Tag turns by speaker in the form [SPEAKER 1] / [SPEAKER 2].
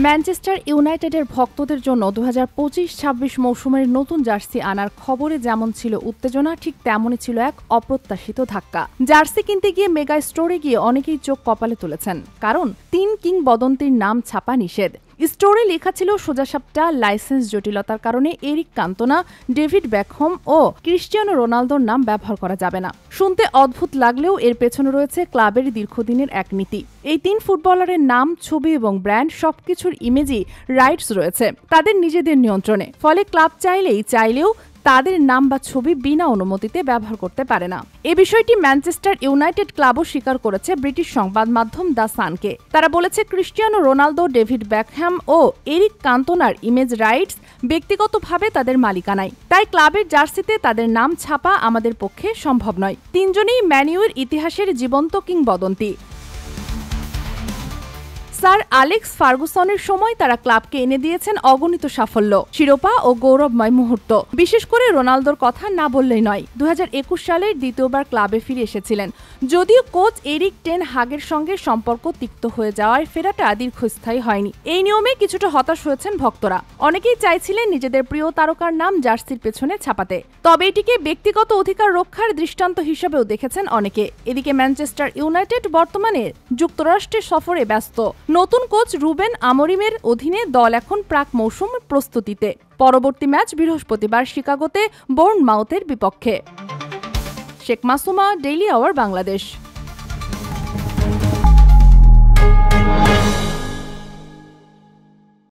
[SPEAKER 1] Manchester ইউনাইটেডের ভক্তদের জন্য 2025-26 মৌসুমের নতুন জার্সি আনার খবরে যেমন ছিল উত্তেজনা, ঠিক তেমনই ছিল এক অপ্রত্যাশিত ধাক্কা। জার্সি কিনতে গিয়ে মেগা স্টোরে গিয়ে অনেকেই চোখ কপালে তুলেছেন, কারণ 3 কিংবদন্তির নাম ছাপা নিষেধ। স্টোরে লেখা ছিল সোজাসাপটা লাইসেন্স জটিলতার কারণে এরিক কান্তোনা, ডেভিড বেকহম ও ক্রিস্টিয়ানো রোনালদোর নাম ব্যবহার করা যাবে না। শুনতে অদ্ভুত লাগলেও এর পেছনে রয়েছে ক্লাবের দীর্ঘদিনের এক নীতি। এই 3 ফুটবলারের নাম, ছবি এবং ব্র্যান্ড সবকিছুর ইমেজই রাইটস রয়েছে তাদের নিজেদের নিয়ন্ত্রণে। ফলে ক্লাব চাইলেও তাদের নাম বা ছবি বিনা অনুমতিতে ব্যবহার করতে পারে না। এ বিষয়টি ম্যানচেস্টার ইউনাইটেড ক্লাবও স্বীকার করেছে ব্রিটিশ সংবাদ মাধ্যম দ্য সানকে। তারা বলেছে, ক্রিস্টিয়ানো রোনালদো, ডেভিড বেকহ্যাম ও এরিক কান্তোনার ইমেজ রাইটস ব্যক্তিগতভাবে তাদের মালিকানায়। তাই ক্লাবের জার্সিতে তাদের নাম ছাপা আমাদের পক্ষে সম্ভব নয়। 3 জনই ম্যানইউর ইতিহাসের জীবন্ত কিংবদন্তি। স্যার অ্যালেক্স ফার্গুসনের সময় তারা ক্লাবকে এনে দিয়েছেন অগণিত সাফল্য, শিরোপা ও গৌরবময় মুহূর্ত। বিশেষ করে রোনালদোর কথা না বললেই নয়। 2021 সালের দ্বিতীয়বার ক্লাবে ফিরে এসেছিলেন। যদিও কোচ এরিক টেন হাগের সঙ্গে সম্পর্ক তিক্ত হয়ে যাওয়ায় ফেরাটা দীর্ঘস্থায়ী হয়নি। এই নিয়মে কিছুটা হতাশ হয়েছেন ভক্তরা। অনেকেই চাইছিলেন নিজেদের প্রিয় তারকার নাম জার্সির পেছনে ছাপাতে। তবে এটিকে ব্যক্তিগত অধিকার রক্ষার দৃষ্টান্ত হিসেবেও দেখেছেন অনেকে। এদিকে ম্যানচেস্টার ইউনাইটেড বর্তমানে যুক্তরাষ্ট্রে সফরে ব্যস্ত। নতুন কোচ রুবেন আমোরিমের অধীনে দল এখন প্রাক মৌসুম প্রস্তুতিতে। পরবর্তী ম্যাচ বৃহস্পতিবার শিকাগোতে বোর্নমাউথের বিপক্ষে। Sheikh Masuma, daily hour, Bangladesh.